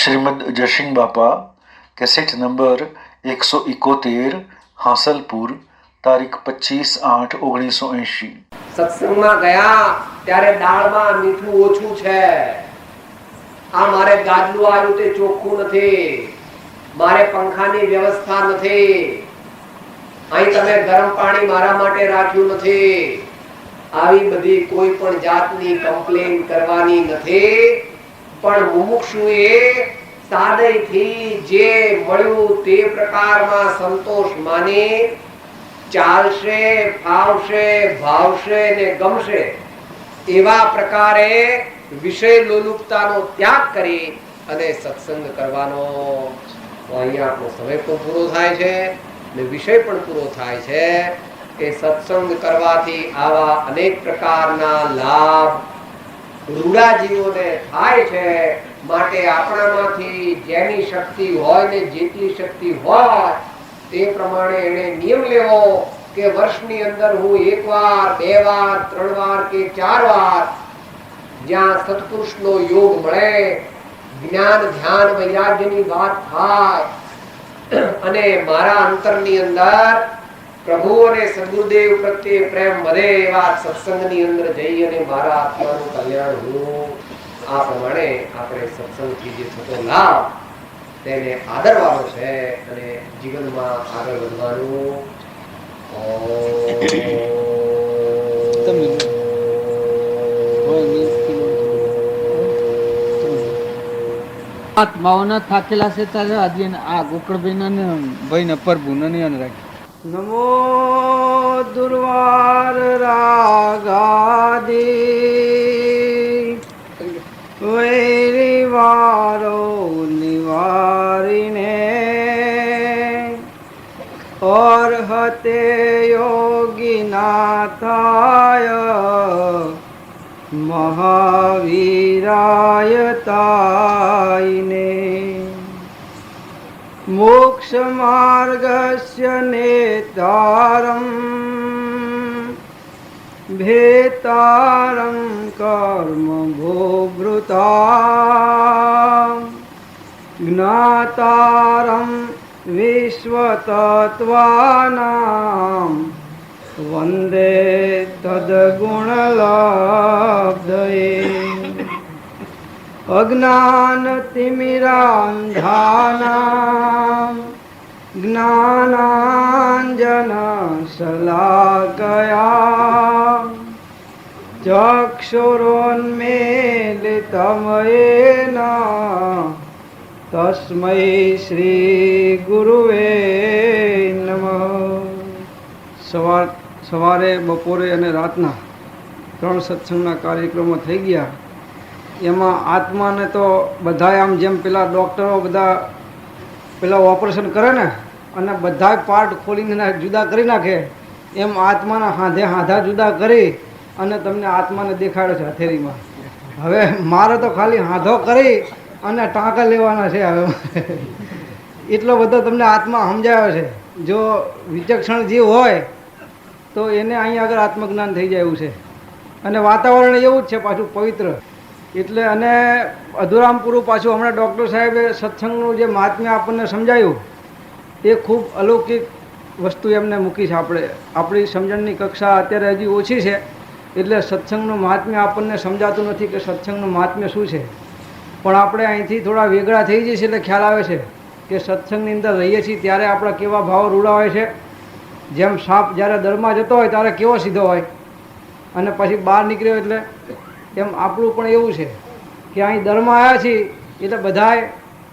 श्रीमद जशिंग बापा cassette number 171 Hasilpur તારીખ 25/8/1980। સત્સંગમાં ગયા ત્યારે દાળમાં મીઠું ઓછું છે, આ મારે ગાદલું આવ્યું તે ચોખ્ખું નથી, મારે પંખાની વ્યવસ્થા નથી, અહીં તમે ગરમ પાણી મારા માટે રાખ્યું નથી, આવી બધી કોઈ પણ જાતની કમ્પ્લેન કરવાની નથી। પણ મુમુક્ષુએ સાદયથી જે મળ્યું તે પ્રકારમાં સંતોષ માની ચાલશે, ફાવશે, ભાવશે ને ગમશે એવા પ્રકારે વિષય લોલુપતાનો ત્યાગ કરી અને સત્સંગ કરવાનો। અહીંયા આપણો સમય પણ પૂરો થાય છે ને વિષય પણ પૂરો થાય છે કે સત્સંગ કરવાથી આવા અનેક પ્રકારના લાભ રૂડાજીઓને થાય છે। માટે આપણામાંથી જેની શક્તિ હોય ને જેટલી શક્તિ હોય તે પ્રમાણે એને નિયમ લેવો કે વર્ષની અંદર હું 1 વાર 2 વાર 3 વાર કે 4 વાર જ્યાં સત્પુરુષનો યોગ મળે, જ્ઞાન ધ્યાન વૈરાગ્યની વાત થાય અને મારા અંતરની અંદર પ્રભુ અને સદગુરુદેવ પ્રત્યે પ્રેમ વધે એવા સત્સંગની અંદર જઈ અને મારા આત્માનું કલ્યાણ હું આ પ્રમાણે આપણે સત્સંગથી જે થતો લાભ તેને આદરવાનો છે અને જીવનમાં આગળ વધવાનું। આત્માઓના થાકેલા છે ત્યારે આજે આ ગોકળભાઈ ભાઈ ને પ્રભુ ને રાખી નમો દુર્વાર રાગાદી વૈરી વારો નિવારીને ઓર હતે યોગી નાથાય મહાવીરાય તાઈને મોક્ષ માર્ગસ્ય નેતારમ ભેતારમ કર્મ ભોગૃતા જ્ઞાતારમ વિશ્વતત્વાનામ વંદે તદ્ગુણલબ્ધયે અજ્ઞાનતિમિરાંધાનાં જ્ઞાનાંજનશલાકયા ચક્ષુરોન્મીલિતં યેન તસ્મૈ શ્રી ગુરુવે નમઃ। સવારે બપોરે અને રાતના 3 સત્સંગના કાર્યક્રમો થઈ ગયા। એમાં આત્માને તો બધાય આમ જેમ પેલા ડૉક્ટરો બધા પેલા ઓપરેશન કરે ને અને બધાય પાર્ટ ખોલીને જુદા કરી નાખે એમ આત્માના હાંધા જુદા કરી અને તમને આત્માને દેખાડે છે હથેળીમાં। હવે મારે તો ખાલી હાંધો કરી અને ટાંકા લેવાના છે। હવે એટલો બધો તમને આત્મા સમજાયો છે। જો વિચક્ષણ જીવ હોય તો એને અહીં આગળ આત્મજ્ઞાન થઈ જાય એવું છે અને વાતાવરણ એવું જ છે પાછું પવિત્ર। એટલે અને અધુરામ પૂરું પાછું હમણાં ડૉક્ટર સાહેબે સત્સંગનું જે મહાત્મ્ય આપણને સમજાયું એ ખૂબ અલૌકિક વસ્તુ એમને મૂકી છે। આપણી સમજણની કક્ષા અત્યારે હજી ઓછી છે એટલે સત્સંગનું મહાત્મ્ય આપણને સમજાતું નથી કે સત્સંગનું મહાત્મ્ય શું છે। પણ આપણે અહીંથી થોડા વેગળા થઈ જઈએ છીએ એટલે ખ્યાલ આવે છે કે સત્સંગની અંદર રહીએ છીએ ત્યારે આપણા કેવા ભાવ રૂડા હોય છે। જેમ સાપ જ્યારે દરમાં જતો હોય ત્યારે કેવો સીધો હોય અને પછી બહાર નીકળ્યો એટલે એમ આપણું પણ એવું છે કે અહીં દરમાં આવ્યા છીએ એટલે બધાય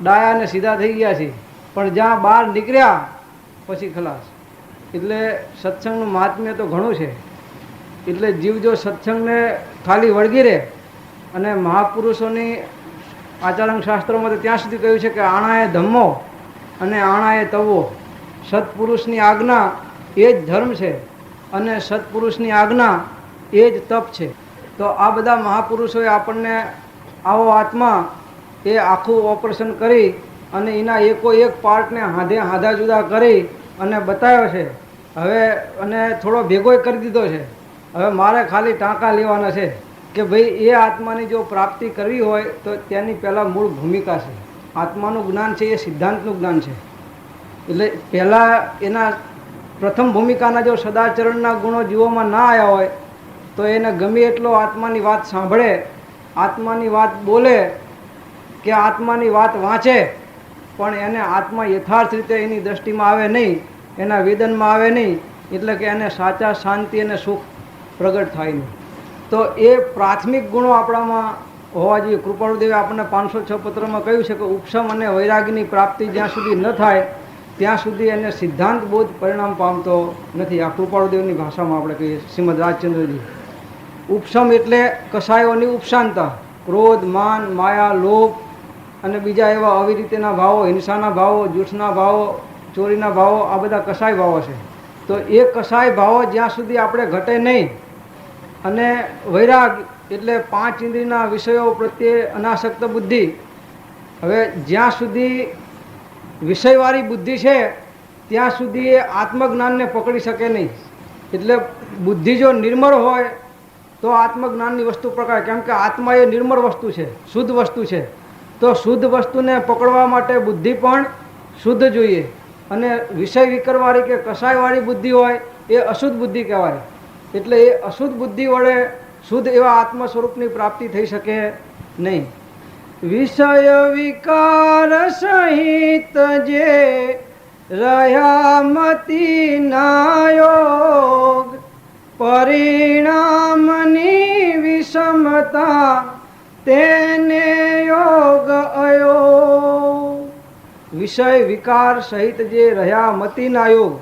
ડાયા અને સીધા થઈ ગયા છીએ, પણ જ્યાં બહાર નીકળ્યા પછી ખલાસ। એટલે સત્સંગનું મહાત્મ્ય તો ઘણું છે। એટલે જીવ જો સત્સંગને ખાલી વળગી રહે અને મહાપુરુષોની આચરણ શાસ્ત્રોમાં તો ત્યાં સુધી કહ્યું છે કે આણાએ ધમ્મો અને આણાએ તવો, સત્પુરુષની આજ્ઞા એ જ ધર્મ છે અને સત્પુરુષની આજ્ઞા એ જ તપ છે। તો આ બધા મહાપુરુષોએ આપણને આવો આત્મા એ આખું ઓપરેશન કરી અને એના એક પાર્ટને હાંધા જુદા કરી અને બતાવ્યો છે। હવે અને થોડો ભેગોય કરી દીધો છે। હવે મારે ખાલી ટાંકા લેવાના છે કે ભાઈ એ આત્માની જો પ્રાપ્તિ કરવી હોય તો તેની પહેલાં મૂળ ભૂમિકા છે। આત્માનું જ્ઞાન છે એ સિદ્ધાંતનું જ્ઞાન છે. એટલે પહેલાં એના પ્રથમ ભૂમિકાના જો સદાચરણના ગુણો જીવોમાં ના આવ્યા હોય તો એને ગમે એટલો આત્માની વાત સાંભળે, આત્માની વાત બોલે કે આત્માની વાત વાંચે, પણ એને આત્મા યથાર્થ રીતે એની દ્રષ્ટિમાં આવે નહીં, એના વેદનમાં આવે નહીં, એટલે કે એને સાચા શાંતિ અને સુખ પ્રગટ થાય નહીં. તો એ પ્રાથમિક ગુણો આપણામાં હોવા જોઈએ. કૃપાળુદેવે આપણને 506 પત્રમાં કહ્યું છે કે ઉપશમ અને વૈરાગની પ્રાપ્તિ જ્યાં સુધી ન થાય ત્યાં સુધી એને સિદ્ધાંત બોધ પરિણામ પામતો નથી. આ કૃપાળુદેવની ભાષામાં આપણે કહીએ, શ્રીમદ રાજચંદ્રજી. ઉપશમ એટલે કસાયોની ઉપશાંતતા, ક્રોધ, માન, માયા, લોભ અને બીજા એવા આવી રીતેના ભાવો, હિંસાના ભાવો, જૂઠના ભાવો, ચોરીના ભાવો, આ બધા કસાય ભાવો છે. તો એ કસાય ભાવો જ્યાં સુધી આપણે ઘટે નહીં, અને વૈરાગ એટલે 5 ઇન્દ્રિયના વિષયો પ્રત્યે અનાસક્ત બુદ્ધિ. હવે જ્યાં સુધી વિષયવાળી બુદ્ધિ છે ત્યાં સુધી એ આત્મજ્ઞાનને પકડી શકે નહીં. એટલે બુદ્ધિ જો નિર્મળ હોય તો આત્મજ્ઞાનની વસ્તુ પ્રકારે, કેમ કે આત્મા એ નિર્મળ વસ્તુ છે, શુદ્ધ વસ્તુ છે. તો શુદ્ધ વસ્તુને પકડવા માટે બુદ્ધિ પણ શુદ્ધ જોઈએ. અને વિષય વિકરવાળી કે કસાયવાળી બુદ્ધિ હોય એ અશુદ્ધ બુદ્ધિ કહેવાય. એટલે એ અશુદ્ધ બુદ્ધિ વડે શુદ્ધ એવા આત્મ સ્વરૂપની પ્રાપ્તિ થઈ શકે નહીં. વિષય વિકાર સહિત જે રહ્યા મતિ ના યોગ, પરિણામની વિષમતા તેને યોગ અયોગ. વિષય વિકાર સહિત જે રહ્યા મતિના યોગ,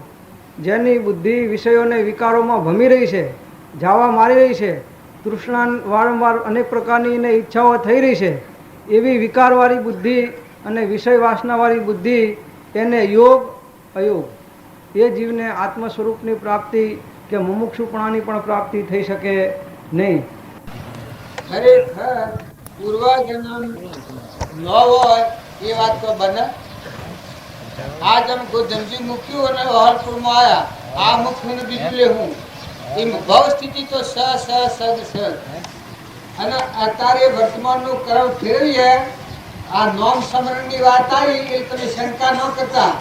જેની બુદ્ધિ વિષયોને વિકારોમાં ભમી રહી છે, જાવા મારી રહી છે, તૃષ્ણા વારંવાર અનેક પ્રકારની એને ઈચ્છાઓ થઈ રહી છે, એવી વિકારવાળી બુદ્ધિ અને વિષય વાસનાવાળી બુદ્ધિ એને યોગ અયોગ. એ જીવને આત્મ સ્વરૂપની પ્રાપ્તિ કે મુમુક્ષુપણાની પણ પ્રાપ્તિ થઈ શકે નહીં. ખરેખર પૂર્વજન્મ ન હોય એ વાત તો બને. આજ हम गोजमजी मुक्ति અને વહાલપુરમાં આયા, આ મુખ્યને બીજું લેવું એમ ભવ સ્થિતિ તો સ સ સદ સ. અને અત્યારે વર્તમાનનું કર્મ ફેરવીએ. આ નોમ સ્મરણની વાત આવી એ તમે શંકા ન કરતા,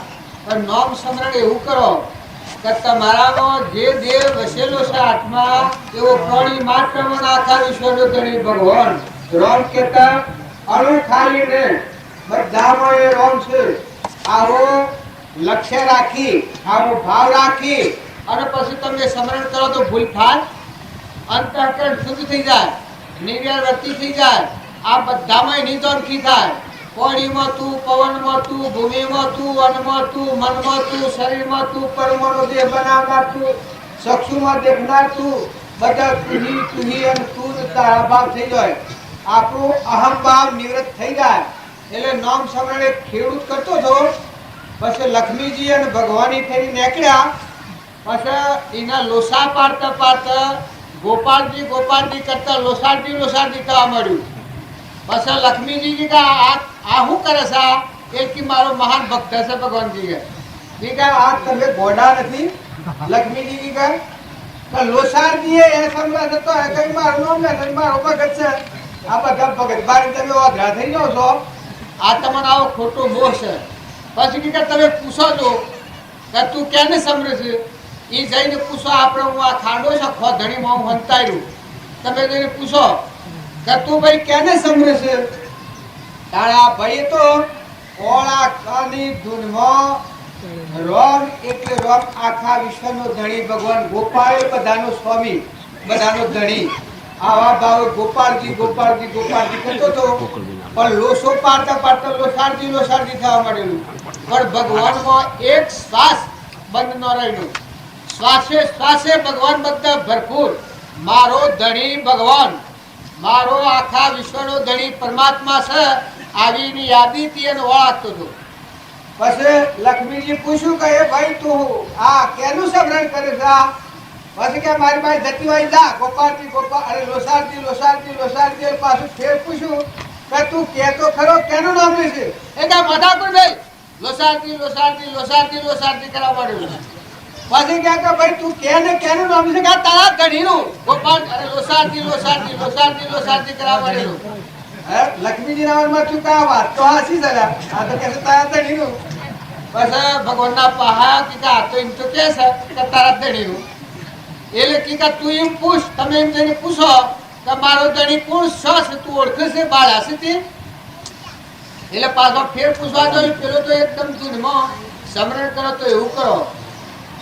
પણ નોમ સ્મરણ એવું કરો કે તમારામાં જે દેહ વસેલો છે આત્મા, એવો પ્રાણી માત્રમાં આખા વિશ્વનો ધણી ભગવાન રોમ કહેતા અણુ ખાલી ને બધામાં એ રોમ છે. આવો લક્ષ્ય રાખી, આવો ભાવ રાખી અને પછી તમે સ્મરણ કરો તો ભૂલફાલ અંતઃકરણ શુદ્ધ થઈ જાય, નિર્વ્યવર્તી થઈ જાય. આ બધામાં નિધનથી થાય. પાણીમાં તું, પવનમાં તું, ભૂમિમાં તું, વનમાં તું, મનમાં તું, શરીરમાં તું, પરમાણુ દેહ બનાવનાર તું, ચક્ષુમાં દેખનાર તું, બધા તુહી અને તું તારા ભાવ થઈ જાય. આપણું અહંભાવ નિવૃત્ત થઈ જાય. એટલે નામ સ્મરણ એક ખેડૂત કરતો હતો, પછી લક્ષ્મીજી અને ભગવાનની ફેરી નીકળ્યા. પછી એના લોસા પાડતા પાડતા ગોપાલજી ગોપાલજી કરતા લોસારજી લોસારજી થવા મળ્યું. પછી લક્ષ્મીજી કે આ શું કરે છે? એ કે મારો મહાન ભક્ત છે ભગવાનજી કે આ તમે ગોડા નથી. લક્ષ્મીજી કે લોસારજી એ સમરા થતો કઈ મારું નામ ને મારો ભગત છે. આ બધા ભગત બારી તમે ઓધરા થઈ જાઓ છો, આ તમારો આવો ખોટો મોહ છે. પછી કે તમે પૂછો છો કે તું કેને સમરે છે? એ જઈને પૂછો. આપણે હું આ ખાંડો છે ખોધણીમાં હું હંતાયું, તમે જઈને પૂછો કે તું ભાઈ કેને સમરે છે? તારા ભાઈ તો ઓળા કાની ધૂનમાં રોમ એટલે રોમ આખા વિશ્વનો ધણી ભગવાન ગોપાલ, બધાનો સ્વામી, બધાનો ધણી. આવા ભાવ ગોપાલજી ગોપાલજી ગોપાલજી કરતો હતો. પણ લોસો પાડતા પાડતા લોસારજી લોસારજી થવા માંડેલું. પણ ભગવાનમાં એક શ્વાસ બંધ ન રહેલું. શ્વાસે શ્વાસે ભગવાન બધા ભરપૂર. મારો ધણી ભગવાન, મારો આખા વિશ્વનો ધણી પરમાત્મા છે, આવીની યાદીથી એને ઓળખતો હતો. પછી લક્ષ્મીજી પૂછ્યું કે ભાઈ તું આ કેનું સ્મરણ કરે છે? પછી કે મારી પાસે જતી હોય જા ગોપાલજી ગોપાલ, અરે લોસારજી લોસારજી લોસારજી. પાછું ફેર પૂછ્યું કે તું કે તો ખરો કેનું નામ લે છે? એ કે મધાપુર ભાઈ લોસારજી લોસારજી લોસારજી લોસારજી કરવા માંડ્યું. પછી કે ભાઈ તું કે ને કેનું નામ છે? કે તારા ધણીનું ગોપાલ, અરે લોસારજી લોસારજી લોસારજી લોસારજી કરવા માંડેલું. લક્ષ્મીજી ના માં ચૂકા વાત તો હાસી જરા આ તો કે તારા ધણીનું બસ ભગવાનના પહા કે આ તો એમ તો કે છે કે તારા ધણીનું એટલે કે તું એમ પૂછ તમે એમ જઈને પૂછો કે મારો ધણી કોણ છે તું ઓળખે છે બાળા છે તે એટલે પાછો ફેર પૂછવા જોઈએ પેલો તો એકદમ ધૂનમાં સ્મરણ કરો તો એવું કરો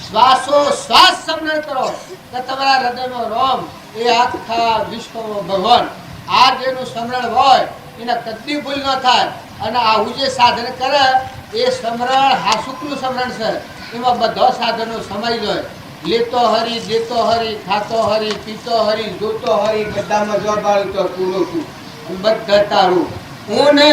શ્વાસો શ્વાસ સ્મરણ કરો કે તમારા હૃદયનો રોમ એ આખા વિશ્વમાં ભગવાન આ જેનું સ્મરણ હોય એને કદી ભૂલ ન થાય અને આવું જે સાધન કરે એ સ્મરણ હાસુકનું સ્મરણ છે એમાં બધા સાધનો સમાઈ જાય લેતો હરી દેતો હરી ખાતો હરી પીતો હરી જોતો હરી બધામાં જોબાળું તો પૂરું છું બધા તારું હું ને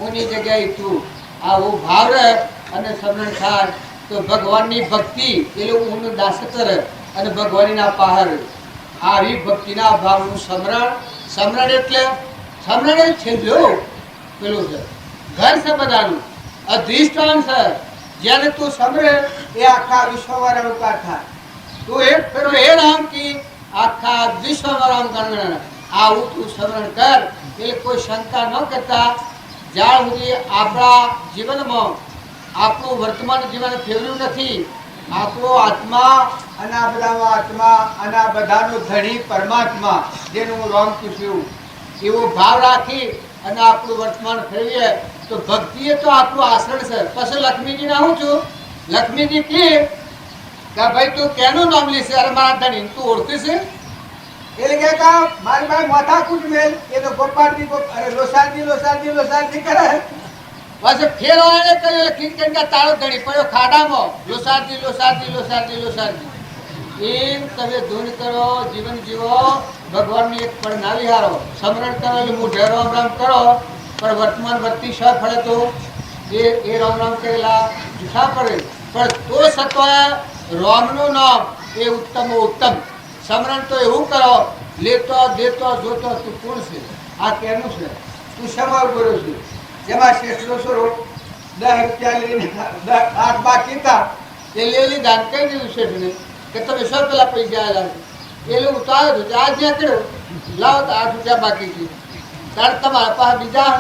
ઉની જગ્યાએ તું આવું ભાવ રહે અને સ્મરણ થાય તો ભગવાનની ભક્તિ એટલે ઊનું દાસ કરે અને ભગવાનના પહાડ આવી ભક્તિના ભાવનું સ્મરણ એટલે સ્મરણ એ છેલ્લું પેલું છે ઘર છે બધાનું અધિષ્ઠાન છે જ્યારે તું સ્મરે એ આખા વિશ્વમાં રણકાર થાય તું એક ફેરો એ રામ કી આખા વિશ્વમાં રામ ગણ આવું તું સ્મરણ કર એટલે કોઈ શંકા ન કરતા જ્યાં સુધી આપણા જીવનમાં આપણું વર્તમાન જીવન ફેરવ્યું નથી આપણો આત્મા અને આ બધામાં આત્મા અને આ બધાનો ધણી પરમાત્મા જેનું રામ કીધું એવો ભાવ રાખી અને આપણું વર્તમાન ફેરવીએ તો ભક્તિ એ તો આપણું આચરણ છે પછી લક્ષ્મીજી ના હું છું લક્ષ્મીજી કે ભાઈ તું કેનું નામ લેશે અરે મારા ધણી તું ઓળખી છે એટલે કે મારી ભાઈ માથા કૂટ મેલ એ તો ગોપાલજી અરે લોસારજી કરે બસ ફેર વાળે કહ્યું લખી કે તારો ધણી પડ્યો ખાડામાં લોસારજી એમ તમે ધૂન કરો જીવન જીવો ભગવાનની એક પળ ના વિહારો સ્મરણ કરો એટલે મોઢે રામ રામ કરો પણ વર્તમાન વર્તી શ ફળે તો એ રામ રામ કરેલા જુઠા પડે પણ તો સત્વા રામનું નામ એ ઉત્તમ સ્મરણ તો એવું કરો લેતો દેતો જોતો તું કોણ છે આ કેનું છે તું શમર બોલ્યો છું જેમાં શેષનો સ્વરૂપ 10 રૂપિયા લઈને 8 બાકી હતા એ લેલી દાન કહી દીધું શેઠને કે તમે 100 પેલા પૈસા આવેલા છે એ લોકો ઉતાર્યો હતો આ જ્યાં કર્યો લાવો તો 8 રૂપિયા બાકી છે ત્યારે તમારા પાસે બીજા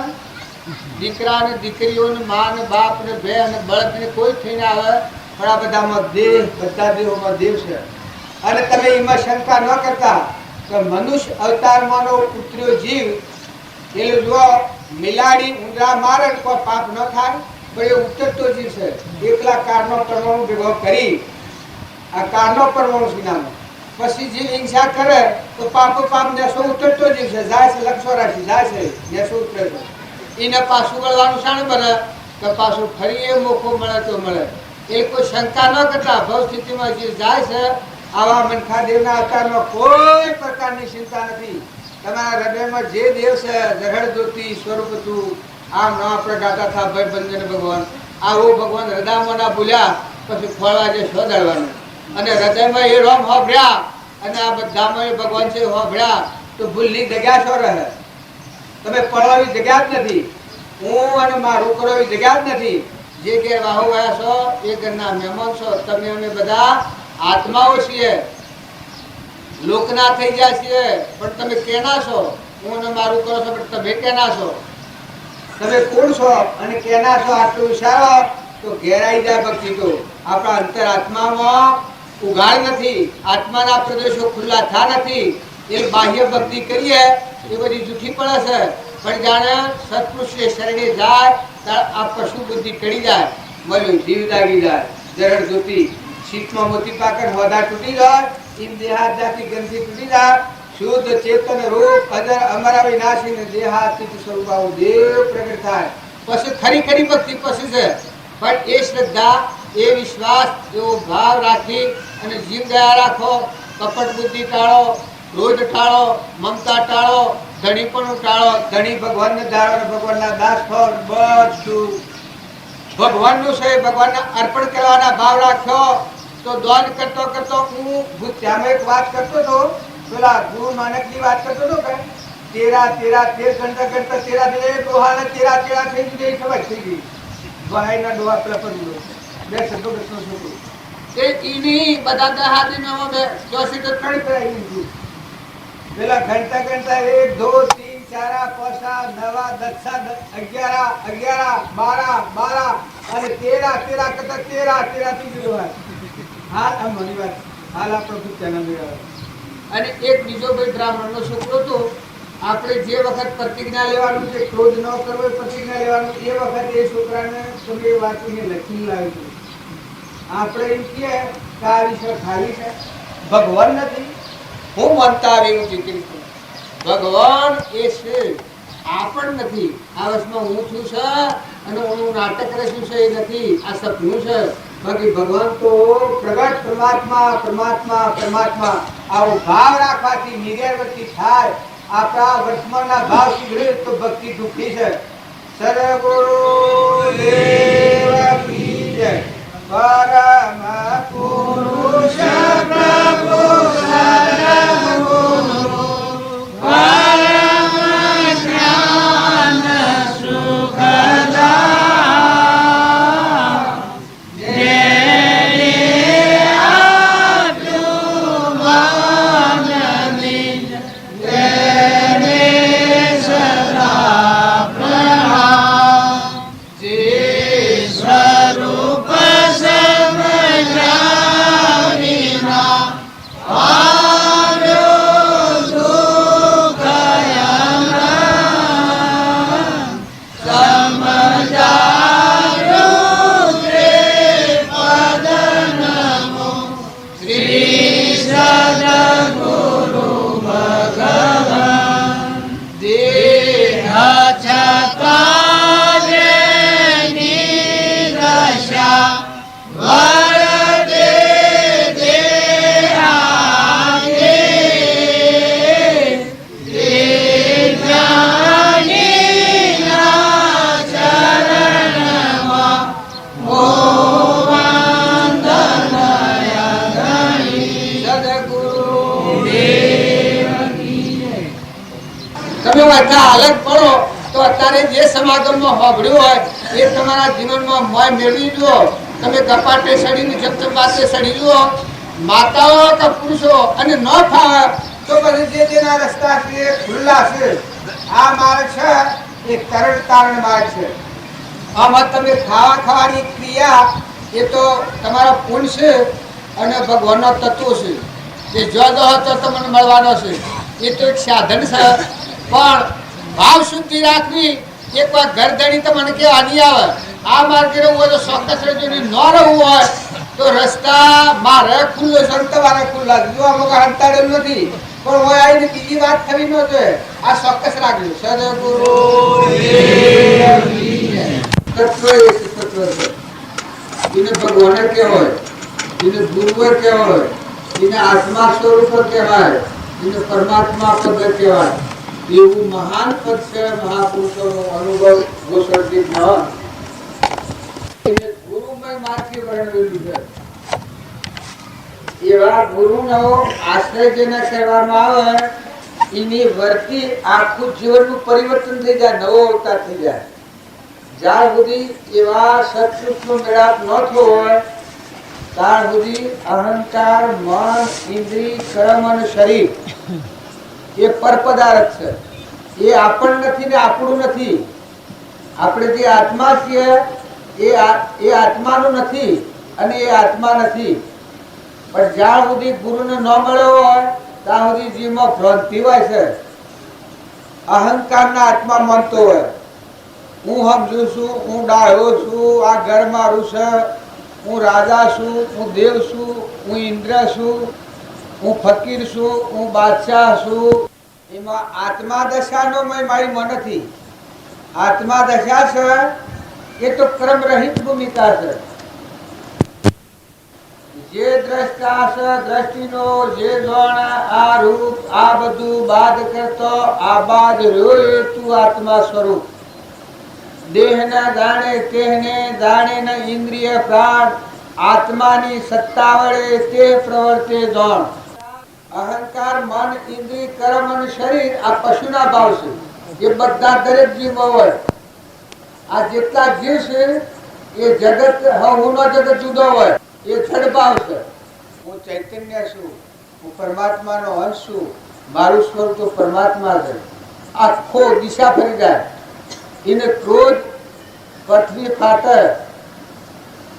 દીકરા ને દીકરીઓ ને મા ને બાપ ને બહેન ને બળદ ને કોઈ થઈને આવે પણ આ બધામાં બધા દેહોમાં દેવ છે અને તમે એમાં શંકા ન કરતા કે મનુષ્ય અવતારમાંનો ઉતર્યો જીવ એ જો મિલાડી ઊંધા મારે કોઈ પાપ ન થાય પણ એ ઉતરતો જીવ છે એકલા કારનો પરમાણુ ભેગો કરી આ કારનો પરમાણુ સિનાનો પછી જીવ હિંસા કરે તો પાપ નેસો ઉતરતો જીવ છે જાય છે લક્ષો રાશિ જાય છે નેસો ઉતરે છે એને પાછું વળવાનું શાણે બને કે પાછું ફરી એ મોકો મળે તો મળે એ કોઈ શંકા ન કરતા ભવ સ્થિતિમાં જીવ જાય છે આવા મનખાદેવના અવતારમાં કોઈ પ્રકારની ચિંતા નથી તમારા હૃદયમાં જે દેવ છે જહડ જ્યોતિ સ્વરૂપ તું આમ ન આપણે ગાતા થા ભાઈ બંધન ભગવાન આવો ભગવાન હૃદયમાં ના ભૂલ્યા પછી ફળવા જે શોધાડવાનું અને હૃદયમાં એ રોમ હોભળ્યા અને આ બધામાં એ ભગવાન છે હોભળ્યા તો ભૂલની જગ્યા શું રહે તમે પડવાની જગ્યા જ નથી હું અને મારું કરવાની જગ્યા જ નથી જે ઘેર વાહો ગયા છો એ ઘરના મહેમાન છો તમે અમે બધા આત્માઓ છીએ લોકના થઈ ગયા છીએ પણ તમે કેના છો હું ને મારું કરો છો પણ તમે કેના છો તમે કોણ છો અને કેના છો આટલું વિચારો તો ઘેરાઈ જાય ભક્તિ તો આપણા અંતર આત્મામાં ઉઘાડ નથી આત્માના પ્રદેશો ખુલ્લા થા નથી એ બાહ્ય ભક્તિ કરીએ એ બધી જૂઠી પડે છે પણ જાણે સત્પુરુષે શરણે જાય ત્યારે આ પશુ બુદ્ધિ ટળી જાય મળ્યું જીવ દાગી જાય જરડ જ્યોતિ શીતમાં મોતી પાકર હોદા તૂટી જાય ઇમ દેહાદ્યાથી ગંધી તૂટી જાય શુદ્ધ ચેતન રૂપ અજર અમર વિનાશી દેહાતીત સ્વરૂપ આવું દેવ પ્રગટ થાય પછી ખરી ભક્તિ પછી છે પણ એ શ્રદ્ધા એ વિશ્વાસ એવો ભાવ રાખી અને જીવ દયા રાખો કપટ બુદ્ધિ ટાળો ક્રોધ ટાળો મમતા ટાળો ધણીપણું ટાળો ધણી ભગવાનને ધારો ભગવાનના દાસ ફળ બધું ભગવાનનું છે ભગવાનને અર્પણ કરવાના ભાવ રાખ્યો તો દાન કરતો હું ભૂત્યામાં એક વાત કરતો હતો પેલા ગુરુ નાનકની વાત કરતો હતો કે તેરા ગણતા તેરા દિલે દોહાને તેરા થઈ ગઈ ખબર થઈ ગઈ ભાઈના ડોહા પેલા પર બે શબ્દો બેસનો છોકરો એ ઈની બધા દહાદી મેં બે જોશી તો ત્રણ કરાવી દીધું પેલા ગણતા 1 2 3 ચારા પોસા નવા દક્ષા 11 12 અને 13 કરતા 13 થી જુદો હોય. હાલ આ મારી વાત હાલ આપણો ખૂબ ચેનલ મેળવે. અને એક બીજો ભાઈ બ્રાહ્મણનો છોકરો તો આપણે જે વખત પ્રતિજ્ઞા લેવાનું છે, ક્રોધ ન કરવો પ્રતિજ્ઞા લેવાનું, એ વખત એ છોકરાને તમે વાંચીને લખી લાવ્યું. આપણે એમ કહીએ કે આ વિષય ખાલી છે, ભગવાન નથી. હું માનતા આવ્યું છે ભગવાન એ છે, આપણ નથી. આ વર્ષમાં હું છું છે અને હું નાટક રચ્યું છે એ નથી, આ સપનું છે. બાકી ભગવાન તો પ્રગટ પરમાત્મા આવો ભાવ રાખવાથી નિર્વૃત્તિ થાય. આપણા વર્તમાનના ભાવ સુધરે તો ભક્તિ દુઃખી છે. સદગુરુ દેવ કી જય. પરમ પુરુષ પ્રભુ સદગુરુ પરમ જ્ઞાન સુખદા હાલત પડો તો અત્યારે જે સમાગમમાં હોભળ્યું હોય એ તમારા જીવનમાં મોય મેળવી લો. તમે કપાટે સડીને જગતબાતે સડી લો, માતાઓ કે પુરુષો, અને ન ફાવે તો પછી જેના રસ્તા છે એ ખુલ્લા છે. આ માર્ગ છે એ તરણ તારણ માર્ગ છે. આમાં તમે ખાવાની ક્રિયા એ તો તમારા પુણ્ય છે અને ભગવાનનો તત્વ છે. એ જો તો તમને મળવાનો છે. એ તો એક સાધન છે, પણ ભાવ શુદ્ધિ રાખવી. એક વાર ઘર ધણી તો મને કેવા નહીં આવે. આ માર્ગે રહેવું હોય તો ચોક્કસ રહેજો, ન રહેવું હોય તો રસ્તા મારે ખુલ્લો છે, તમારે ખુલ્લા છે. જો અમુક હંતાડેલ નથી, પણ હોય આવીને બીજી વાત થવી ન જોઈએ. આ ચોક્કસ રાખજો. સદગુરુ એને ભગવાને કહેવાય, એને ગુરુએ કહેવાય, એને આત્મા સ્વરૂપ કહેવાય, એને પરમાત્મા પદ કહેવાય. એવું મહાન પદ છે મહાપુરુષોનો અનુભવ ગોસળજી જ્ઞાન એને ગુરુમય માર્ગથી વર્ણવેલું છે. એવા ગુરુનો આશ્રય જેને કહેવામાં આવે એની વર્તી આખું જીવનનું પરિવર્તન થઈ જાય, નવો અવતાર થઈ જાય. જ્યાં સુધી એવા સત્પુરુષનો મેળાપ ન થયો હોય ત્યાં સુધી અહંકાર, મન, ઇન્દ્રિય, કર્મ અને શરીર એ પરપદાર્થ છે. એ આપણ નથી ને આપણું નથી. આપણે જે આત્મા છીએ એ આત્માનું નથી અને એ આત્મા નથી. પણ જ્યાં સુધી ગુરુને ન મળ્યો હોય ત્યાં સુધી જીવમાં ભ્રાંતિ હોય છે. અહંકારના આત્મા માનતો હોય, હું સમજુ છું, હું ડાયો છું, આ ઘર મારું છે, હું રાજા છું, હું દેવ છું, હું ઇન્દ્ર છું, હું ફકીર છું, હું બાદશાહ છું. એમાં આત્મા દશાનો મારી માં નથી. આત્મા દશા છે એ તો કર્મ રહિત ભૂમિકા છે. જે દ્રષ્ટા છે દ્રષ્ટિનો જે જોણ આ રૂપ આ બધું બાદ કરતો આ બાદ રહ્યો તું આત્મા સ્વરૂપ. દેહના દાણે તેહને દાણે ન ઇન્દ્રિય પ્રાણ આત્માની સત્તા વડે તે પ્રવર્તે જોણ. અહંકાર, મન, ઇન્દ્રિય, કર્મ અને શરીર આ પશુના ભાવ છે. એ બધા દરેક જીવમાં હોય. આ જેટલા જીવ છે એ જગત હુંનો જગત જુદો હોય. એ જડભાવ છે. હું ચૈતન્ય છું, હું પરમાત્માનો અંશ છું, મારું સ્વરૂપ તો પરમાત્મા છે. આખો દિશા ફરી જાય. એને ક્રોધ પૃથ્વી ફાટે,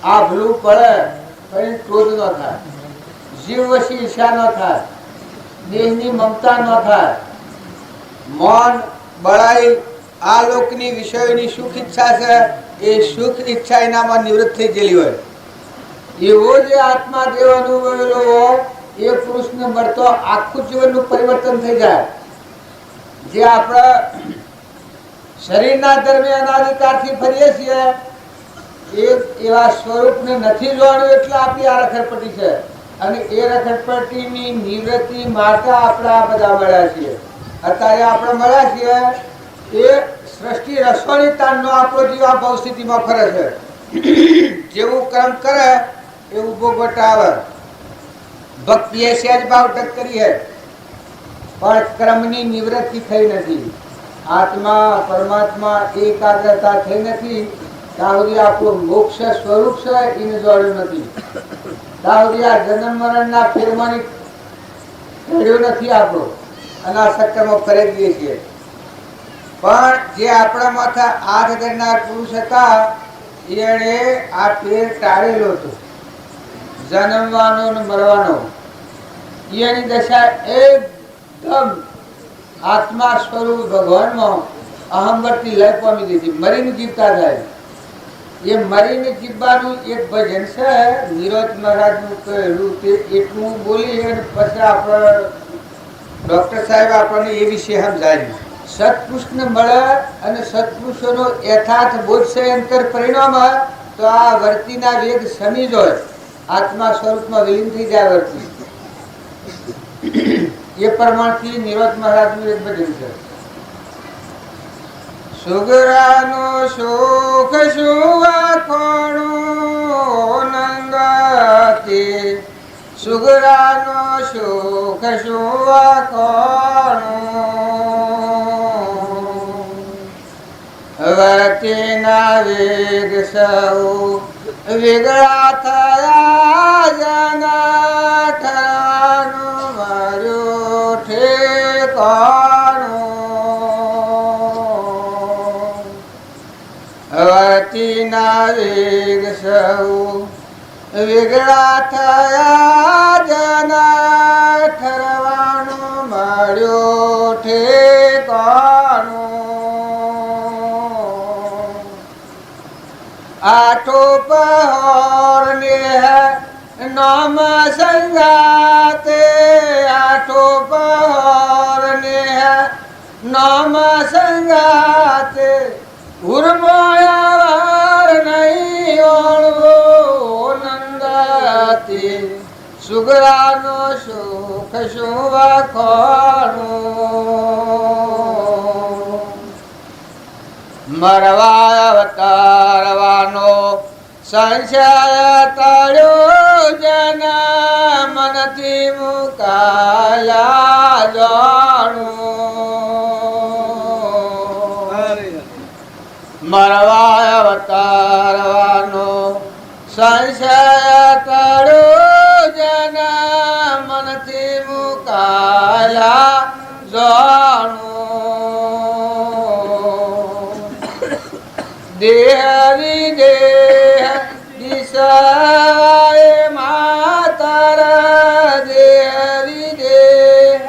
આભલું પડે, પણ ક્રોધ ન થાય, જીવ વશી ઈચ્છા ન થાય, દેહની મમતા ન થાય, મૌન બળાઈ આ લોકની વિષયોની સુખ ઈચ્છા છે એ સુખ ઈચ્છા એનામાં નિવૃત્ત થઈ ગયેલી હોય. એવો જે આત્મા દેવ અનુભવેલો હોય એ પુરુષને મળતો આખું જીવનનું પરિવર્તન થઈ જાય. જે આપણા શરીરના દરમિયાન અનાદિકાળથી ફરીએ છીએ એ એવા સ્વરૂપને નથી જોવાનું એટલે આપણી આ રખડપટ્ટી છે. અને એ રખડપટ્ટીની નિવૃત્તિ માટે આપણે આ બધા મળ્યા છીએ. અત્યારે આપણે મળ્યા છીએ એ સૃષ્ટિ રસોની તાણનો આપણો જીવ આ ભવસ્થિતિમાં ફરે છે. જેવું કર્મ કરે એવું ભોગવટ આવે. ભક્તિએ સહેજ ભાવ ટક કરી છે પણ કર્મની નિવૃત્તિ થઈ નથી. આત્મા પરમાત્મા એકાગ્રતા થઈ નથી. ત્યાં સુધી આપણું મોક્ષ સ્વરૂપ છે એને જોડ્યું નથી. ત્યાં સુધી આ જન્મ મરણના ફેરવાની ખેડ્યો નથી આપણો અને આ ચક્કરમાં ફરી દઈએ છીએ. પણ જે આપણા માથા 8,000 પુરુષ હતા એને આ ફેર ટાળેલો હતો, જન્મવાનો ને મરવાનો. એની દશા એકદમ આત્મા સ્વરૂપ ભગવાનમાં અહંવર્તી લય પામી ગઈ હતી. મરીને જીવતા થાય. એ મરીને જીવવાનું એક ભજન છે નીરજ મહારાજનું કહેલું, તે એટલું બોલી અને પછી આપણે ડોક્ટર સાહેબ આપણને એ વિશે સમજાય. સત્પુરુષને મળે અને સત્પુરુષોનો યથાર્થ બોધ છે અંતર પરિણામ તો આ વર્તીના વેગ સમી જ હોય, આત્મા સ્વરૂપમાં વિલીન થઈ જાય વર્તી. એ પ્રમાણથી નીરજ મહારાજનું એક ભજન છે. સુગરાનું સુખ સુવાખોણું નંગાતી, સુગરાનો સુખ સુવાખોણું વર્તીના વેગ સૌ વેગળા થયા જના ઠરાનું મારું ઠેકાણું. વર્તીના વેગ સૌ વેગળા થયા જના ઠરવાનું મારું ઠેકાણું. આઠો પહોર ને નામ સંગાતે, આઠો પહોર ને નામ સંગાતે, ઉર્મયાવાર નહીં ઓળવો નંદાતી, સુગરાનો સુખ સુવાખોણું. મરવા અવતારવાનો સંશય તળ્યો જના મનથી મુકાયા જાણું. મરવા અવતારવાનો સંશય તળ્યો જના મનથી મુકાયા જાણું. દેહ વિદેહ દિશાએ માતર, દેહ વિદેહ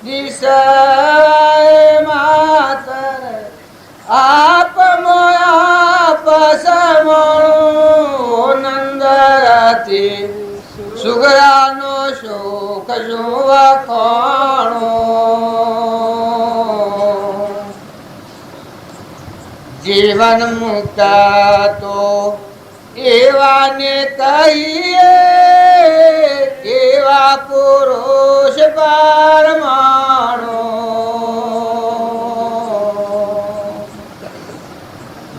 દિશાએ માતર, આપ મોયા પસમણું નંદરતી, સુગરાનો સુખ સુવાખોણું. જીવન મુક્ત તો એવાને કહીએ, એવા પુરુષ પરમાણુ.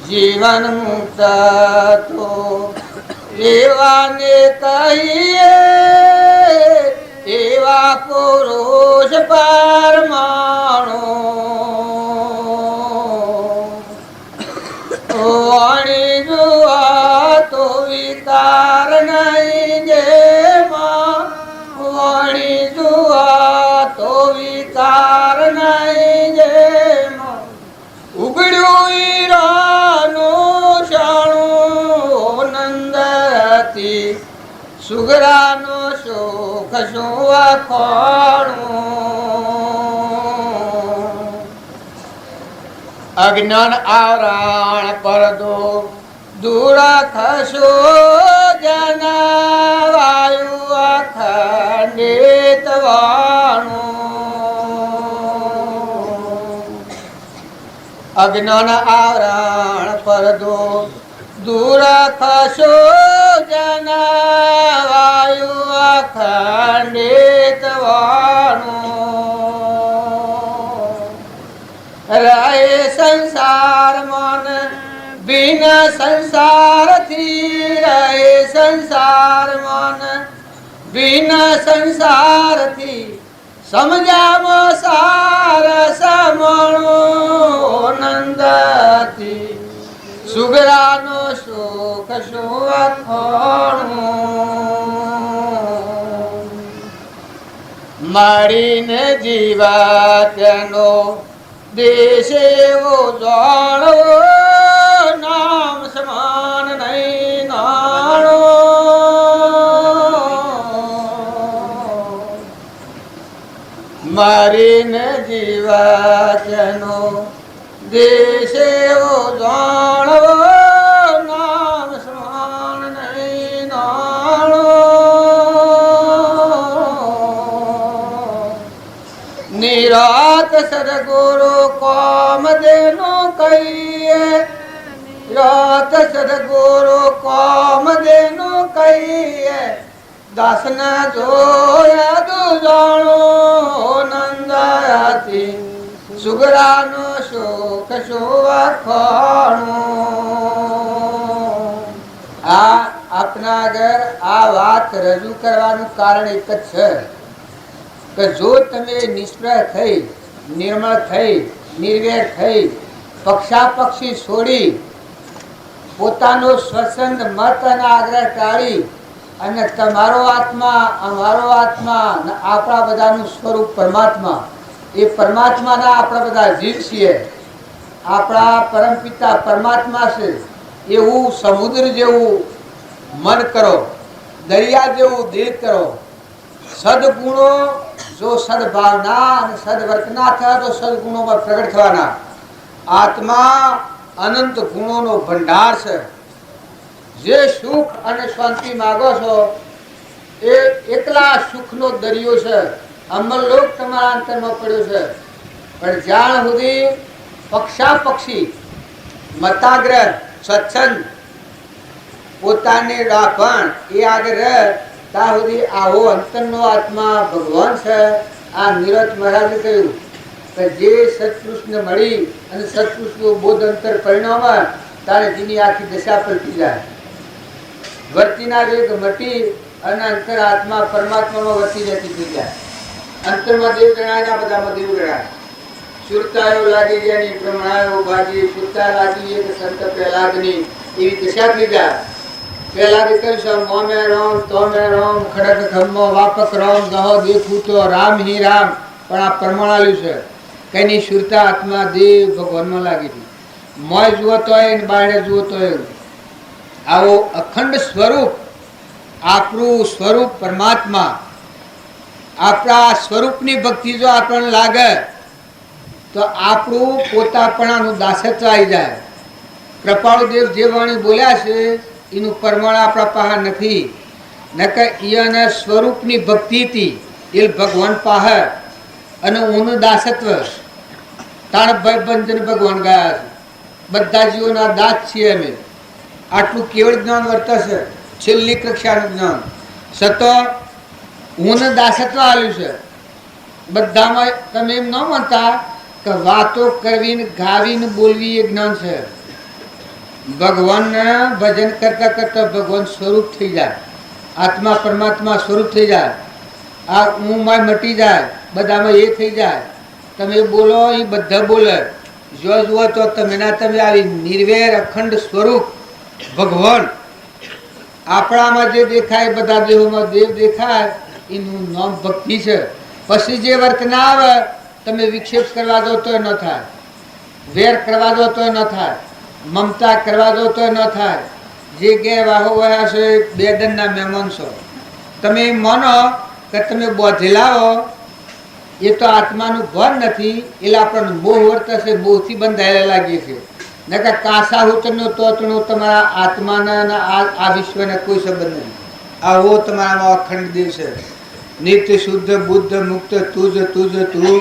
જીવન મુક્ત તો એવાને કહીએ, એવા પુરુષ પરમાણુ. વાણી જુઆ તો વિકાર નહીં જેમાં, વાણી જુઆ તો વિકાર નહીં જે સુગરાનો સુખ શું વખોણું, અજ્ઞાન આવરણ પરદો દૂર ખસો જન વાયુ અખંડિત વાણું, અજ્ઞાન આવરણ પરદો દૂર ખસો જન વાયુ અખંડિત વાણું, રહે સંસાર મન બિન સંસારથી, રહે સંસાર મન બિન સંસારથી, સમજામો સાર સમણો નંદતી, સુગરાનો સુખ શું વખોણું, મળીને જીવાત્યનો દેશ એવો જાણવો, નામ સમાન નહીં નાણો, મળીને જીવાત્યનો દેશ એવો જાણવો, નામ સમાન નહીં નાણો, નિરાત સદગુરુ કોમ દેનો કહીએ, રાત સદગુરુ કોમ દેનો કહીએ, દાસના જોયા દુજાણો નંદાયાથી, સુગરાનો શોક શું વખોણું. આ આપના આગળ આ વાત રજૂ કરવાનું કારણ એક જ છે કે જો તમે નિષ્પ્રહ થઈ, નિર્મળ થઈ, નિર્વેર થઈ, પક્ષાપક્ષી છોડી, પોતાનો સ્વસંગ મત અને આગ્રહ ટાળી અને તમારો આત્મા, અમારો આત્મા, આપણા બધાનું સ્વરૂપ પરમાત્મા, એ પરમાત્માના આપણા બધા જીવ છીએ, આપણા પરમપિતા પરમાત્મા છે એવું સમુદ્ર જેવું મન કરો, દરિયા જેવું દિલ કરો. સદગુણો જો સદભાવના અને સદવર્તના થયા તો સદગુણોમાં પ્રગટ થવાના. આત્મા અનંત ગુણોનો ભંડાર છે. જે સુખ અને શાંતિ માગો છો એ એકલા સુખનો દરિયો છે. અમરલોક તમારા અંતરમાં પડ્યો છે, પણ જ્યાં સુધી પક્ષાપક્ષી મતાગ્રહ સત્સંગ પોતાની રાપણ એ આગળ રહે ત્યાં સુધી આવો અંતરનો આત્મા ભગવાન છે. આ નીરજ મહારાજે કહ્યું કે જે સત્પુરુષને મળી અને સત્પુરુષનું બોધ અંતર પરિણામે ત્યારે જેની આખી દશા પલટી જાય, વર્તીના વેગ મટી અને અંતર આત્મા પરમાત્મામાં વર્તી જતી થઈ જાય. અંતરમાં દેવ ગણાય, બધામાં દેવ ગણાય. સુરતાયો લાગી ગયા, પ્રમાણાયો ભાગી, સુરતા લાગી કે સંત પ્રહલાદની એવી દશા થઈ જાય. પ્રહલાદે કહ્યું મોમે રામ તોમે રામ, ખડક ખમ્મો વાપક રામ, દહો દેખું તો રામ હી રામ. પણ આ પ્રમાણ આવ્યું છે કઈની સુરતા આત્મા દેવ ભગવાનમાં લાગી હતી. મોય જુઓ તો બાયણે જુઓ તો આવો અખંડ સ્વરૂપ, આપણું સ્વરૂપ પરમાત્મા, આપણા સ્વરૂપની ભક્તિ જો આપણને લાગે તો આપણું પોતાપણાનું દાસત્વ આવી જાય. કૃપાળુદેવ જે વાણી બોલ્યા છે એનું પ્રમાણ આપણા પાસે નથી. નકર એના સ્વરૂપની ભક્તિ હતી એ ભગવાન પાસે અને ઊનું દાસત્વ. તાણભાઈ બંધન ભગવાન ગયા છે, બધા જીવોના દાસ છીએ અમે. આટલું કેવળ જ્ઞાન વર્તશે, છેલ્લી કક્ષાનું જ્ઞાન. સતો હું દાસત્વ આવ્યું છે બધામાં. તમે એમ ન માનતા કે વાતો કરવી, ગાવીને બોલવી એ જ્ઞાન છે. ભગવાનને ભજન કરતા કરતા ભગવાન સ્વરૂપ થઈ જાય, આત્મા પરમાત્મા સ્વરૂપ થઈ જાય. આ હું માં મટી જાય, બધામાં એ થઈ જાય. તમે બોલો એ બધા બોલે. જો જુઓ તો તમે ના તમે આવી નિર્વેર અખંડ સ્વરૂપ ભગવાન આપણામાં જે દેખાય, બધા દેહોમાં દેવ દેખાય, એનું નામ ભક્તિ છે. પછી જે વર્ત ના આવે તમે વિક્ષેપ કરવા દો તો ન થાય, વેર કરવા દો તો ન થાય, મમતા કરવા દો તો ન થાય. જે ગેર વાહો વયા છો એ બે દનના મહેમાન છો. તમે માનો કે તમે બોધેલા હો, એ તો આત્માનું ભાન નથી, એટલે આપણને મોહ વર્તશે, મોહથી બંધાયેલા લાગીએ છીએ. નકર કાસા હુતરનું તોતણું તમારા આત્માના આ વિશ્વને કોઈ સંબંધ નથી. આવો તમારામાં અખંડ દેવ છે. નિત્ય શુદ્ધ બુદ્ધ મુક્ત તુજ તુજ તું,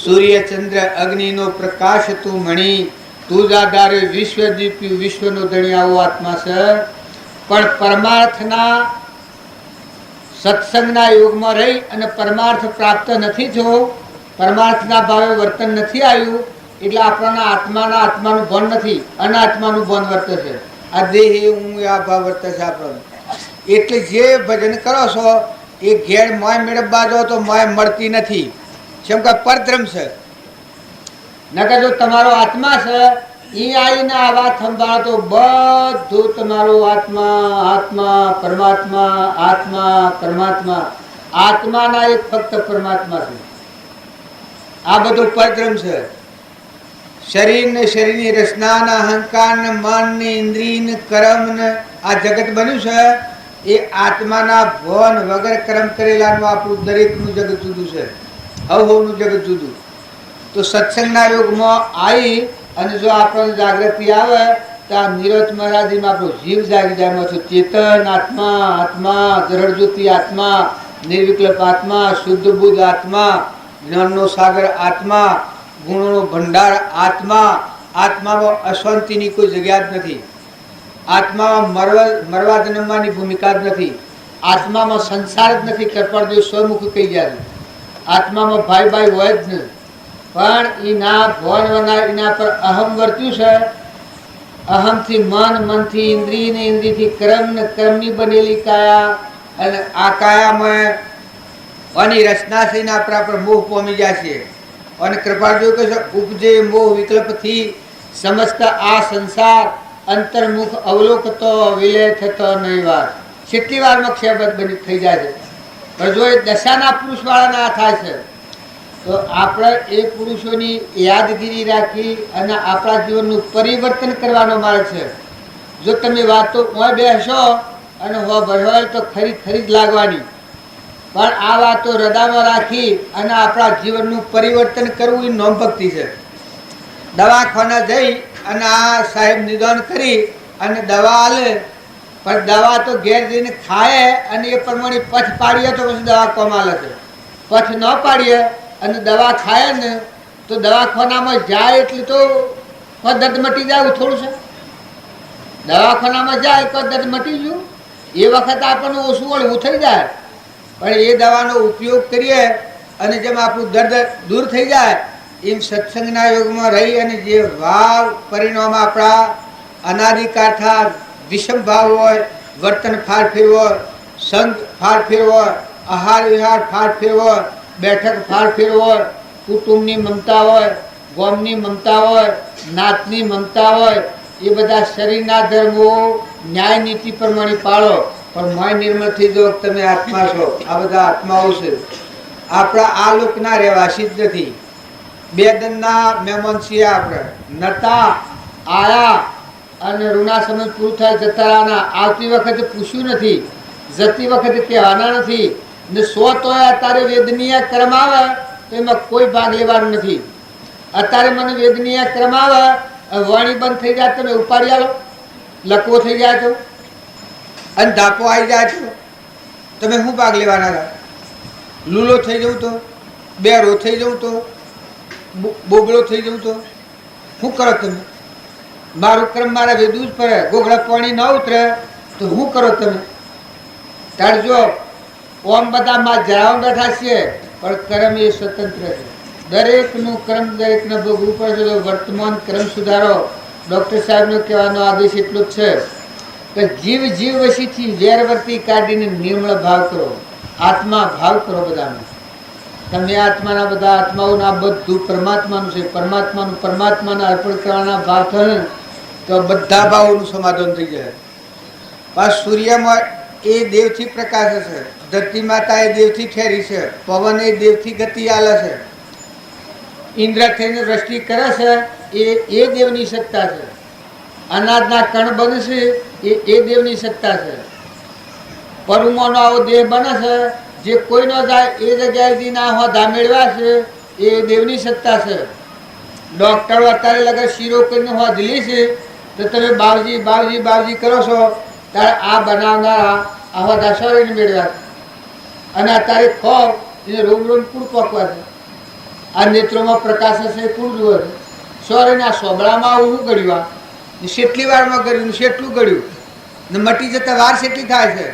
સૂર્ય ચંદ્ર અગ્નિનો પ્રકાશ તું મણી, તુજ આધારે વિશ્વ દીપ્યું વિશ્વનો ધણી આવો આત્મા છે. પણ પરમાર્થના સત્સંગના યોગમાં રહી અને પરમાર્થ પ્રાપ્ત નથી થયો, પરમાર્થના ભાવે વર્તન નથી આવ્યું, એટલે આપણા આત્માનું ભાન નથી, અનાત્માનું ભાન વર્તે છે. આ દેહ હું આ ભાવ વર્તે છે આપણને. એટલે જે ભજન કરો છો એ ઘેર મોય મેળવવા દો તો મોય મળતી નથી. કેમ કે પરધ્રમ છે. નકર જો તમારો આત્મા છે એ આવીને આ વાત સંભાળો તો બધું તમારો આત્મા આત્મા પરમાત્મા આત્મા પરમાત્મા, આત્માના એક ફક્ત પરમાત્મા છે. આ બધું પરધ્રમ છે. શરીર ને શરીરની રચના ને અહંકાર ને મન ને ઇન્દ્રિય ને કર્મ ને આ જગત બન્યું છે એ આત્માના ભવન વગર કર્મ કરેલાનું આપણું દરેકનું જગત જુદું છે. હવનું જગત જુદું. તો સત્સંગના યોગમાં આવી અને જો આપણને જાગૃતિ આવે તો આ નિરત મહારાજીમાં આપણો જીવ જાગી જાય છે. ચેતન આત્મા, આત્મા જરજ્યોતિ આત્મા, નિર્વિકલ્પ આત્મા, શુદ્ધ બુદ્ધ આત્મા, જ્ઞાનનો સાગર આત્મા, ગુણોનો ભંડાર આત્મા. આત્મામાં અશાંતિની કોઈ જગ્યા જ નથી. આત્મામાં મરવા જન્મવાની ભૂમિકા જ નથી. આત્મામાં સંસાર જ નથી. કૃપાળદેવ સ્વમુખ કહી ગયા છે આત્મામાં ભાઈ ભાઈ હોય જ નહીં. પણ એના ભવનના એના પર અહમ વર્ત્યું છે. અહમથી મન, મનથી ઇન્દ્રિય ને ઇન્દ્રિયથી કર્મ ને કર્મની બનેલી કાયા, અને આ કાયામાં આની રચના થઈને આપણા પર મોહ પામી જાય છે. અને કૃપાળદેવ કહે છે ઉપજે મોહ વિકલ્પથી સમસ્ત આ સંસાર અંતર્મુખ અવલોકતો વિલય થતો નહીં વાર. કેટલી વારમાં ક્ષયબદ્ધ બની થઈ જાય છે. પણ જો એ દશાના પુરુષ વાળાના થાય છે તો આપણે એ પુરુષોની યાદગીરી રાખી અને આપણા જીવનનું પરિવર્તન કરવાનો માર્ગ છે. જો તમે વાતો બેસો અને હો ભરવાય તો ખરી ખરી જ લાગવાની, પણ આ વાતો હૃદયમાં રાખી અને આપણા જીવનનું પરિવર્તન કરવું એ નોમ ભક્તિ છે. દવાખાના જઈ અને આ સાહેબ નિદાન કરી અને દવા આલે, પણ દવા તો ઘેર જઈને ખાય અને એ પ્રમાણે પથ પાડીએ તો પછી દવા કમાલે છે. પથ ન પાડીએ અને દવા ખાય ને તો દવાખાનામાં જાય એટલે તો દર્દ મટી જાય એવું થોડું છે. દવાખાનામાં જાય તો દર્દ મટી ગયું એ વખત આપણને ઓછું વળવું થઈ જાય. પણ એ દવાનો ઉપયોગ કરીએ અને જેમ આપણું દર્દ દૂર થઈ જાય એમ સત્સંગના યોગમાં રહી અને જે ભાવ પરિણામ આપણા અનાદિકાળથી વિષમ ભાવ હોય, વર્તન ફારફેર હોય, સંત ફારફેર હોય, આહાર વિહાર ફારફેર હોય, બેઠક ફારફેર હોય, કુટુંબની મમતા હોય, ગોમની મમતા હોય, નાતની મમતા હોય, એ બધા શરીરના ધર્મો ન્યાય નીતિ પ્રમાણે પાળો. પણ મય નિર્મળ થઈ જાઓ તમે આત્મા છો. આ બધા આત્માઓ છે. આપણા આ લોકના રહેવાસી જ નથી. બે દનના મહેમાન છીએ આપણે. નતા આયા અને ઋણા સમય પૂરું થાય જતા રહેવાના. આવતી વખતે પૂછ્યું નથી, જતી વખતે કહેવાના નથી. ને સો તોય અત્યારે વેદનીય કર્મ આવે તો એમાં કોઈ ભાગ લેવાનું નથી. અત્યારે મને વેદનીય કર્મ આવે, વાણી બંધ થઈ જાય તમે ઉપાડી આલો, લકવો થઈ જાય તો અને ધાપો આવી જાય તો તમે શું ભાગ લેવાના હતા? લૂલો થઈ જવું તો, બેરો થઈ જવું તો, બોગળો થઈ જવું તો શું કરો તમે? મારું કર્મ મારા વેદવું જ પડે. ગોગળા પાણી ન ઉતરે તો શું કરો તમે? તાર જો ઓમ બધા માં જરાવ બેઠા છીએ પણ કર્મ એ સ્વતંત્ર છે. દરેકનું કર્મ દરેકને ભોગવું પડે છે. વર્તમાન કર્મ સુધારો. ડૉક્ટર સાહેબનો કહેવાનો આદેશ એટલો જ છે કે જીવ જીવ વશીથી વેરવર્તી કાઢીને નિર્મળ ભાવ કરો, આત્મા ભાવ કરો. બધાનો તમે આત્માના બધા આત્માઓના બધું પરમાત્માનું છે. પરમાત્માનું પરમાત્માને અર્પણ કરવાના ભાવ થાય તો બધા ભાવોનું સમાધાન થઈ જાય. પાછ સૂર્યમાં એ દેવથી પ્રકાશ છે, ધરતી માતા એ દેવથી ઠેરી છે, પવન એ દેવથી ગતિ આલે છે, ઇન્દ્ર થઈને વૃષ્ટિ કરે છે એ દેવની સત્તા છે. અનાજના કણ બનશે એ દેવની સત્તા છે. પરમોનો આવો દેહ બને છે, જે કોઈ ન જાય એ જગ્યાએથી ના હોદા મેળવ્યા છે, એ દેવની સત્તા છે. ડોક્ટરો અત્યારે લગર શીરો કરીને હોદલી છે, તો તમે બાવજી બાવજી બાવજી કરો છો, ત્યારે આ બનાવનારા આ હોદા શરીરને મેળવ્યા છે. અને અત્યારે ખોર એને રોમ રોમ કુળ પકવા છે. આ નેત્રોમાં પ્રકાશ હશે કુળ જુએ છે. શરીરના સોબળામાં આવું શું ગળ્યું, કેટલી વારમાં ગળ્યું, કેટલું ગળ્યું ને મટી જતા વાર કેટલી થાય છે.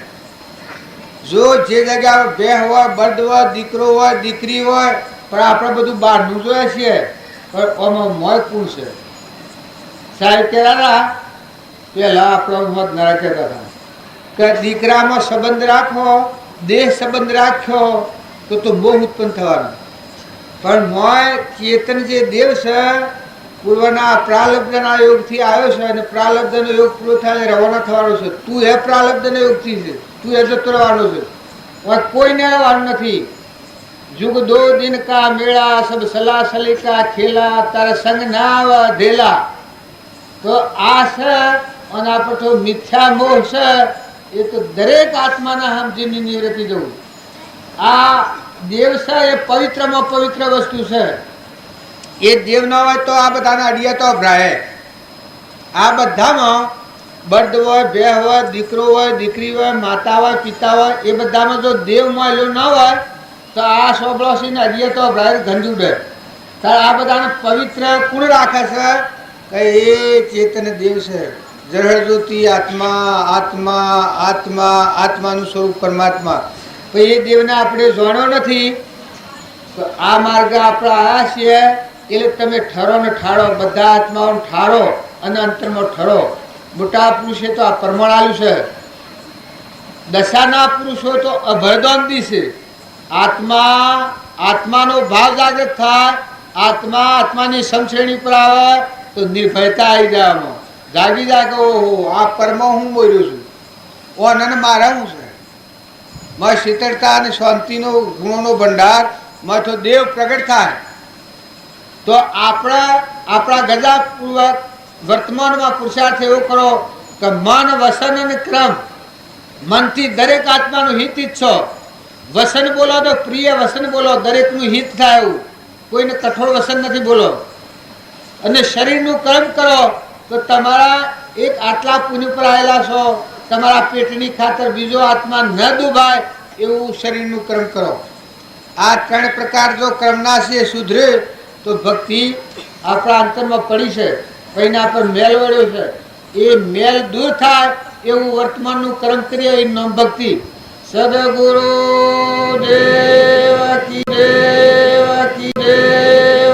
જો જે જગ્યા બે હોય, બર્ડ હોય, દીકરો હોય, દીકરી હોય, પણ આપણે બધું બહારનું જોઈએ છીએ, પણ આમાં મોય કુળ છે. સાહેબ કહેવાના પેલા આપણો મત ના કહેતા હતા કે દીકરામાં સંબંધ રાખો, દેહ સંબંધ રાખ્યો તો મોહ ઉત્પન્ન થવાનો. પણ મોય ચેતન જે દેવ છે, પૂર્વના પ્રાલબ્ધના યોગથી આવ્યો છે, અને પ્રાલબ્ધનો યોગ પૂરો થાય રવાના થવાનો છે. તું એ પ્રાલબ્ધના યોગથી છે, તું એ જતો રહેવાનો છે, કોઈને રહેવાનું નથી. जुग दो दिन का मेला सब सला सली का खेला, तारा संग ना धेला. तो आ છે અને આ તો મિથ્યા મોહ છે, એ તો દરેક આત્માના સમજીની નિવૃત્તિ જવું. આ દેવ છે એ પવિત્રમાં પવિત્ર વસ્તુ છે. એ દેવ ન હોય તો આ બધાના અડિયા તો અભરાય. આ બધામાં બર્દ હોય, બે હોય, દીકરો હોય, દીકરી હોય, માતા હોય, પિતા હોય, એ બધામાં જો દેવ મળેલો ન હોય તો આ સોબળોસીને અડિયા તો અભરાય ગંજુ ડે. ત્યારે આ બધાને પવિત્ર કુળ રાખે છે કે એ ચેતન દેવ છે. જળ જ્યોતિ આત્મા, આત્મા આત્મા, આત્માનું સ્વરૂપ પરમાત્મા. એ દેવને આપણે જાણ્યો નથી તો આ માર્ગ આપણે આવ્યા છીએ. એટલે તમે ઠરો ને ઠાળો, બધા આત્માઓને ઠાળો અને અંતરમાં ઠરો. મોટા પુરુષે તો આ પ્રમાણ આવ્યું છે. દશાના પુરુષો તો અભયદાનદી છે. આત્મા આત્માનો ભાવ જાગૃત થાય, આત્મા આત્માની સમશ્રેણી પર આવે તો નિર્ભયતા આવી જાય. આમાં જાગી જાય કે ઓહો આ પરમ હું બોલ્યો છું, ઓ અનન મારા હું છે. માં શીતળતા અને શાંતિનો ગુણોનો ભંડાર માં તો દેવ પ્રગટ થાય. તો આપણા ગજાપૂર્વક વર્તમાનમાં પુરુષાર્થ એવો કરો કે મન, વસન અને ક્રમ. મનથી દરેક આત્માનું હિત ઈચ્છો. વસન બોલો તો પ્રિય વસન બોલો, દરેકનું હિત થાય એવું. કોઈને કઠોળ વસન નથી બોલો. અને શરીરનું કર્મ કરો તો તમારા એક આટલા પુણ્ય પર આવેલા છો, તમારા પેટની ખાતર બીજો આત્મા ન ડૂબાય એવું શરીરનું કર્મ કરો. આ ત્રણ પ્રકાર જો કર્મના છે સુધરે તો ભક્તિ આપણા અંતરમાં પડી છે. એના પર મેલ વળ્યો છે, એ મેલ દૂર થાય એવું વર્તમાનનું કર્મ કરીએ એ નામ ભક્તિ. સદગુરુ દેવ